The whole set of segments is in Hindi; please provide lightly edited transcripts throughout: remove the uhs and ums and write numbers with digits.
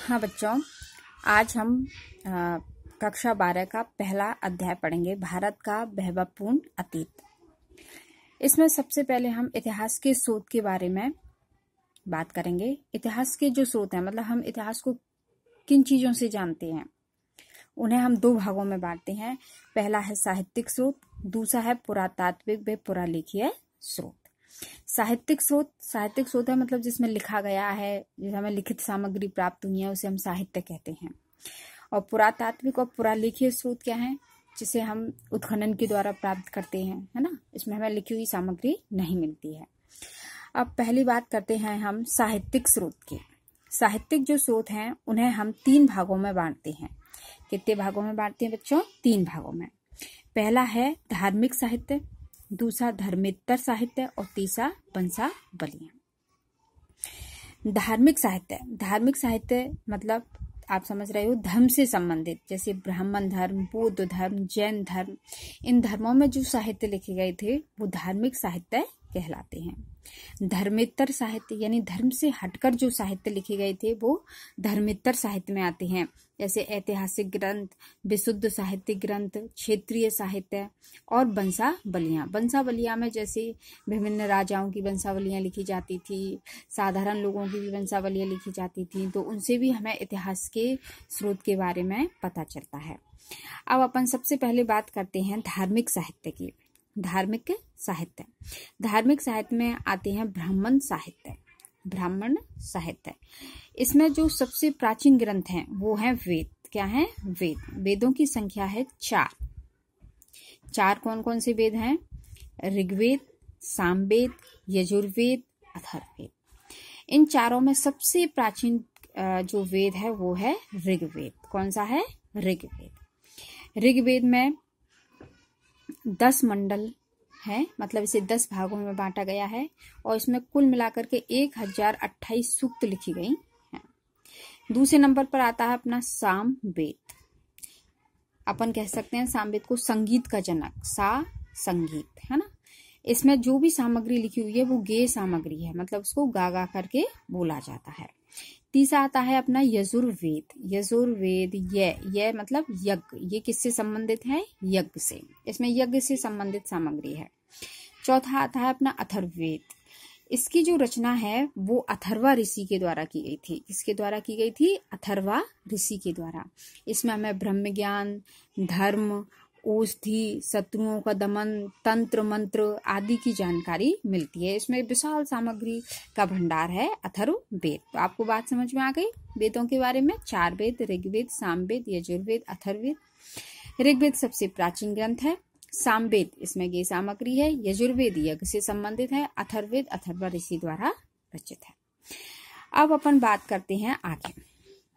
हाँ बच्चों, आज हम कक्षा 12 का पहला अध्याय पढ़ेंगे, भारत का वैभवपूर्ण अतीत। इसमें सबसे पहले हम इतिहास के स्रोत के बारे में बात करेंगे। इतिहास के जो स्रोत हैं, मतलब हम इतिहास को किन चीजों से जानते हैं, उन्हें हम दो भागों में बांटते हैं। पहला है साहित्यिक स्रोत, दूसरा है पुरातात्विक व पुरालेखीय स्रोत। साहित्यिक स्रोत है मतलब जिसमें लिखा गया है, जिस हमें लिखित सामग्री प्राप्त हुई है, उसे हम साहित्य कहते हैं। और पुरातात्विक और पुरालेखीय स्रोत क्या है, जिसे हम उत्खनन के द्वारा प्राप्त करते हैं, है ना। इसमें हमें लिखी हुई सामग्री नहीं मिलती है। अब पहली बात करते हैं हम साहित्यिक स्रोत की। साहित्यिक जो स्रोत हैं उन्हें हम 3 भागों में बांटते हैं। कितने भागों में बांटते हैं बच्चों? 3 भागों में। पहला है धार्मिक साहित्य, दूसरा धर्मेतर साहित्य और तीसरा वंशावलियां। धार्मिक साहित्य मतलब आप समझ रहे हो, धर्म से संबंधित, जैसे ब्राह्मण धर्म, बौद्ध धर्म, जैन धर्म। इन धर्मों में जो साहित्य लिखे गए थे वो धार्मिक साहित्य कहलाते हैं। धर्मेतर साहित्य यानी धर्म से हटकर जो साहित्य लिखे गए थे वो धर्मेतर साहित्य में आते हैं, जैसे ऐतिहासिक ग्रंथ, विशुद्ध साहित्यिक ग्रंथ, क्षेत्रीय साहित्य और वंशावलियां में जैसे विभिन्न राजाओं की वंशावलियां लिखी जाती थी, साधारण लोगों की भी वंशावलियां लिखी जाती थी, तो उनसे भी हमें इतिहास के स्रोत के बारे में पता चलता है। अब अपन सबसे पहले बात करते हैं धार्मिक साहित्य की। धार्मिक साहित्य में आते हैं ब्राह्मण साहित्य। इसमें जो सबसे प्राचीन ग्रंथ हैं वो हैं वेद। क्या हैं? वेदों की संख्या है 4। कौन कौन से वेद हैं? ऋग्वेद, सामवेद, यजुर्वेद, अथर्ववेद। इन चारों में सबसे प्राचीन जो वेद है वो है ऋग्वेद। कौन सा है? ऋग्वेद में 10 मंडल है, मतलब इसे 10 भागों में बांटा गया है और इसमें कुल मिलाकर के 1028 सूक्त लिखी गई हैं। दूसरे नंबर पर आता है अपना सामवेद। अपन कह सकते हैं सामवेद को संगीत का जनक, संगीत, है ना। इसमें जो भी सामग्री लिखी हुई है वो गेय सामग्री है, मतलब उसको गा गा करके बोला जाता है। तीसरा आता है अपना यजुर्वेद। ये मतलब यज्ञ। ये किससे संबंधित है? यज्ञ से। इसमें यज्ञ से संबंधित सामग्री है। चौथा आता है अपना अथर्ववेद। इसकी जो रचना है वो अथर्वा ऋषि के द्वारा की गई थी। किसके द्वारा की गई थी? अथर्वा ऋषि के द्वारा। इसमें हमें ब्रह्म ज्ञान, धर्म, औषधि, शत्रुओं का दमन, तंत्र मंत्र आदि की जानकारी मिलती है। इसमें विशाल सामग्री का भंडार है अथर्ववेद। तो आपको बात समझ में आ गई वेदों के बारे में। 4 वेद, ऋग्वेद, सामवेद, यजुर्वेद, अथर्ववेद। ऋग्वेद सबसे प्राचीन ग्रंथ है, सामवेद इसमें गेय सामग्री है, यजुर्वेद यज्ञ से संबंधित है, अथर्ववेद अथर्वा ऋषि द्वारा रचित है। अब अपन बात करते हैं आगे।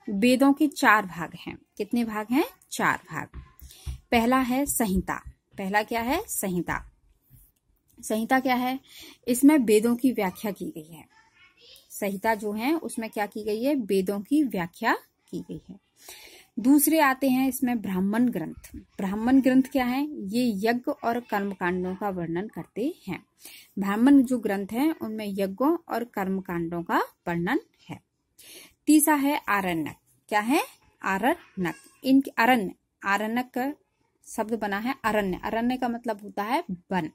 वेदों के 4 भाग हैं। कितने भाग हैं? 4 भाग। पहला है संहिता। पहला क्या है? संहिता क्या है? इसमें वेदों की व्याख्या की गई है। संहिता जो है उसमें क्या की गई है? वेदों की व्याख्या की गई है। दूसरे आते हैं इसमें ब्राह्मण ग्रंथ क्या है? ये यज्ञ और कर्मकांडों का वर्णन करते हैं। ब्राह्मण जो ग्रंथ हैं उनमें यज्ञों और कर्मकांडों का वर्णन है। तीसरा है आरण्यक। क्या है? आरण्यक का शब्द बना है अरण्य का मतलब होता है वन।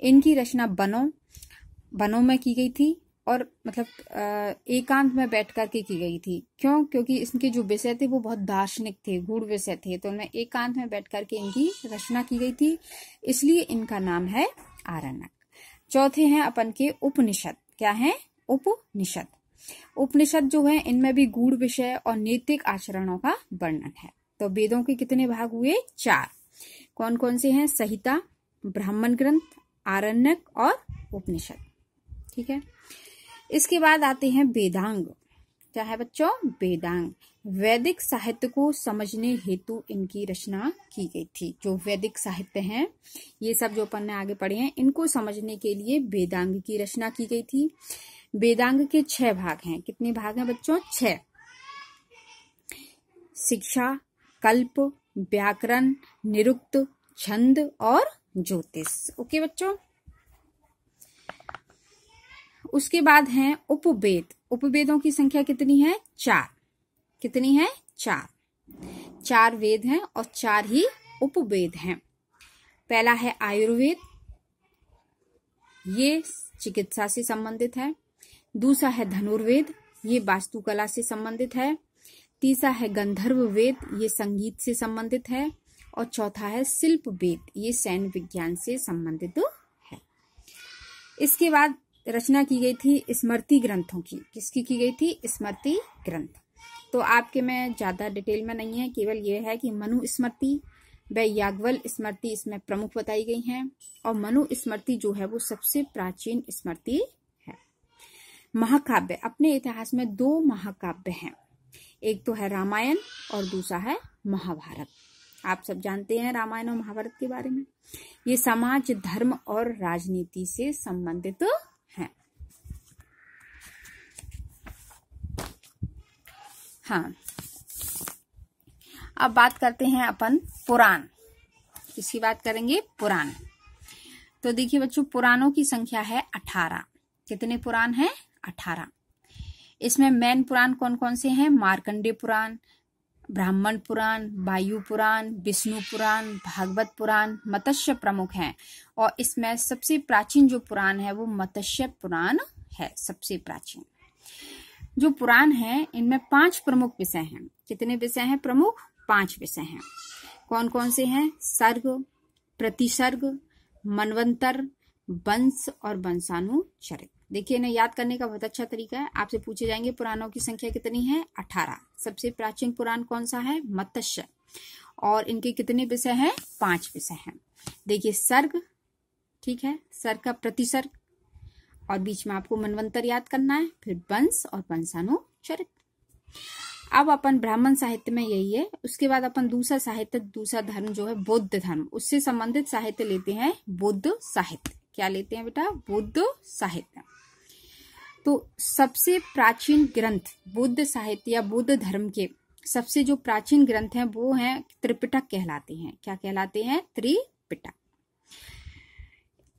इनकी रचना वनों में की गई थी और मतलब एकांत में बैठ करके की गई थी। क्यों? क्योंकि इनके जो विषय थे वो बहुत दार्शनिक थे, गूढ़ विषय थे, तो उनमें एकांत में बैठ करके इनकी रचना की गई थी, इसलिए इनका नाम है आरण्यक। चौथे हैं अपन के उपनिषद। क्या है? उपनिषद जो है इनमें भी गूढ़ विषय और नैतिक आचरणों का वर्णन है। तो वेदों के कितने भाग हुए? 4। कौन कौन से हैं? संहिता, ब्राह्मण ग्रंथ, आरण्यक और उपनिषद। ठीक है। इसके बाद आते हैं वेदांग। क्या है बच्चों? वेदांग। वैदिक साहित्य को समझने हेतु इनकी रचना की गई थी। जो वैदिक साहित्य हैं, ये सब जो अपन ने आगे पढ़े हैं, इनको समझने के लिए वेदांग की रचना की गई थी। वेदांग के 6 भाग हैं। कितने भाग हैं बच्चों? 6। शिक्षा, कल्प, व्याकरण, निरुक्त, छंद और ज्योतिष। ओके बच्चों। उसके बाद हैं उपवेद। उपवेदों की संख्या कितनी है? 4। कितनी है? 4। 4 वेद हैं और 4 ही उपवेद हैं। पहला है आयुर्वेद, ये चिकित्सा से संबंधित है। दूसरा है धनुर्वेद, ये वास्तुकला से संबंधित है। तीसरा है गंधर्व वेद, ये संगीत से संबंधित है। और चौथा है शिल्प वेद, ये सैन्य विज्ञान से संबंधित है। इसके बाद रचना की गई थी स्मृति ग्रंथों की। किसकी की गई थी? स्मृति ग्रंथ। तो आपके में ज्यादा डिटेल में नहीं है, केवल ये है कि मनु स्मृति व याज्ञवल स्मृति इसमें प्रमुख बताई गई हैं। और मनु स्मृति जो है वो सबसे प्राचीन स्मृति है। महाकाव्य, अपने इतिहास में 2 महाकाव्य हैं, एक तो है रामायण और दूसरा है महाभारत। आप सब जानते हैं रामायण और महाभारत के बारे में। ये समाज, धर्म और राजनीति से संबंधित हैं। हाँ, अब बात करते हैं अपन पुराण। किसकी बात करेंगे? पुराण। तो देखिए बच्चों, पुराणों की संख्या है 18। कितने पुराण हैं? 18। इसमें मेन पुराण कौन कौन से हैं? मार्कंडेय पुराण, ब्राह्मण पुराण, वायु पुराण, विष्णु पुराण, भागवत पुराण, मत्स्य प्रमुख हैं। और इसमें सबसे प्राचीन जो पुराण है वो मत्स्य पुराण है, सबसे प्राचीन। जो पुराण है इनमें 5 प्रमुख विषय हैं। कितने विषय हैं प्रमुख? 5 विषय हैं। कौन कौन से हैं? सर्ग, प्रतिसर्ग, मनवंतर, वंश और वंशानुचरित। देखिए, इन्हें याद करने का बहुत अच्छा तरीका है। आपसे पूछे जाएंगे पुराणों की संख्या कितनी है? 18। सबसे प्राचीन पुराण कौन सा है? मत्स्य। और इनके कितने विषय हैं? 5 विषय हैं। देखिए, सर्ग, ठीक है, सर्ग का प्रतिसर्ग, और बीच में आपको मनवंतर याद करना है, फिर वंश और वंशानुचरित। अब अपन ब्राह्मण साहित्य में यही है। उसके बाद अपन दूसरा साहित्य, दूसरा धर्म जो है बौद्ध धर्म, उससे संबंधित साहित्य लेते हैं बौद्ध साहित्य। क्या लेते हैं बेटा? बौद्ध साहित्य। तो सबसे प्राचीन ग्रंथ बौद्ध साहित्य या बौद्ध धर्म के सबसे जो प्राचीन ग्रंथ हैं वो हैं त्रिपिटक कहलाते हैं। क्या कहलाते हैं? त्रिपिटक।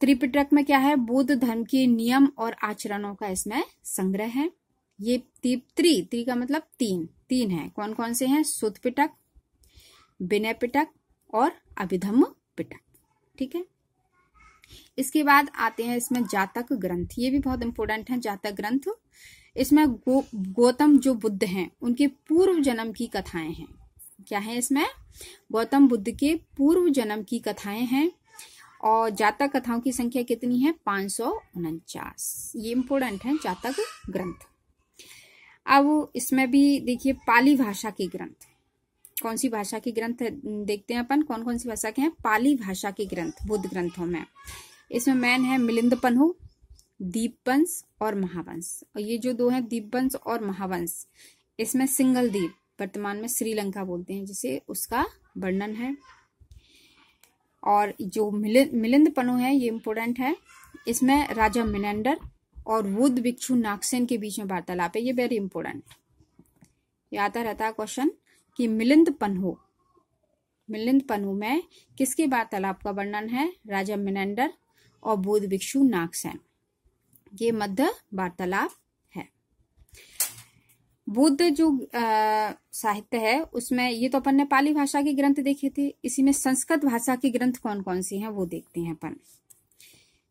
त्रिपिटक में क्या है? बौद्ध धर्म के नियम और आचरणों का इसमें संग्रह है। ये त्रि का मतलब 3 है। कौन कौन से हैं? सुत्त पिटक, विनय पिटक और अभिधम्म पिटक। ठीक है। इसके बाद आते हैं इसमें जातक ग्रंथ। ये भी बहुत इंपॉर्टेंट है जातक ग्रंथ। इसमें गौतम जो बुद्ध हैं उनके पूर्व जन्म की कथाएं हैं। क्या है इसमें? गौतम बुद्ध के पूर्व जन्म की कथाएं हैं। और जातक कथाओं की संख्या कितनी है? 549। ये इंपॉर्टेंट है जातक ग्रंथ। अब इसमें भी देखिए पाली भाषा के ग्रंथ। कौन सी भाषा के ग्रंथ देखते हैं अपन? कौन कौन सी भाषा के हैं? पाली भाषा के ग्रंथ बौद्ध ग्रंथों में। इसमें मेन है मिलिंदपन्हु, दीपवंश और महावंश। और ये जो 2 हैं दीपवंश और महावंश, इसमें सिंगल द्वीप, वर्तमान में श्रीलंका बोलते हैं जिसे, उसका वर्णन है। और जो मिलिंदपन्हु है ये इंपोर्टेंट है। इसमें राजा मिनेंडर और बुद्ध भिक्षु नागसेन के बीच में वार्तालाप है। ये वेरी इंपोर्टेंट, ये आता रहता है क्वेश्चन कि मिलिंदपन्हु में किसके वार्तालाप का वर्णन है? राजा मिनेंडर और बुद्ध भिक्षु नागसेन, ये मध्य वार्तालाप है। बुद्ध जो साहित्य है उसमें, ये तो अपन ने पाली भाषा के ग्रंथ देखे थे। इसी में संस्कृत भाषा के ग्रंथ कौन कौन से हैं वो देखते हैं अपन।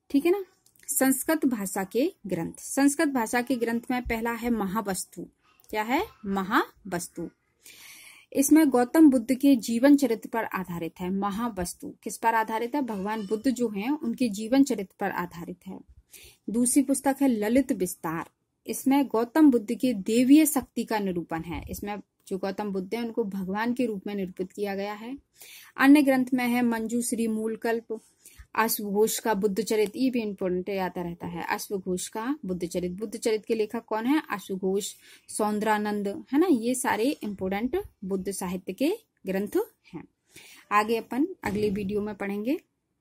ठीक है ना। संस्कृत भाषा के ग्रंथ। संस्कृत भाषा के ग्रंथ में पहला है महावस्तु। क्या है? महावस्तु। इसमें गौतम बुद्ध के जीवन चरित्र पर आधारित है। महावस्तु किस पर आधारित है? भगवान बुद्ध जो हैं उनके जीवन चरित्र पर आधारित है। दूसरी पुस्तक है ललित विस्तार। इसमें गौतम बुद्ध के देवीय शक्ति का निरूपण है। इसमें जो गौतम बुद्ध है उनको भगवान के रूप में निरूपित किया गया है। अन्य ग्रंथ में है मंजूश्री, मूलकल्प, अश्वघोष का बुद्ध चरित्र। ये भी इंपोर्टेंट आता रहता है, अश्वघोष का बुद्ध चरित्र। बुद्ध चरित्र के लेखक कौन है? अश्वघोष, सौंदरानंद, है ना। ये सारे इंपोर्टेंट बुद्ध साहित्य के ग्रंथ हैं। आगे अपन अगले वीडियो में पढ़ेंगे।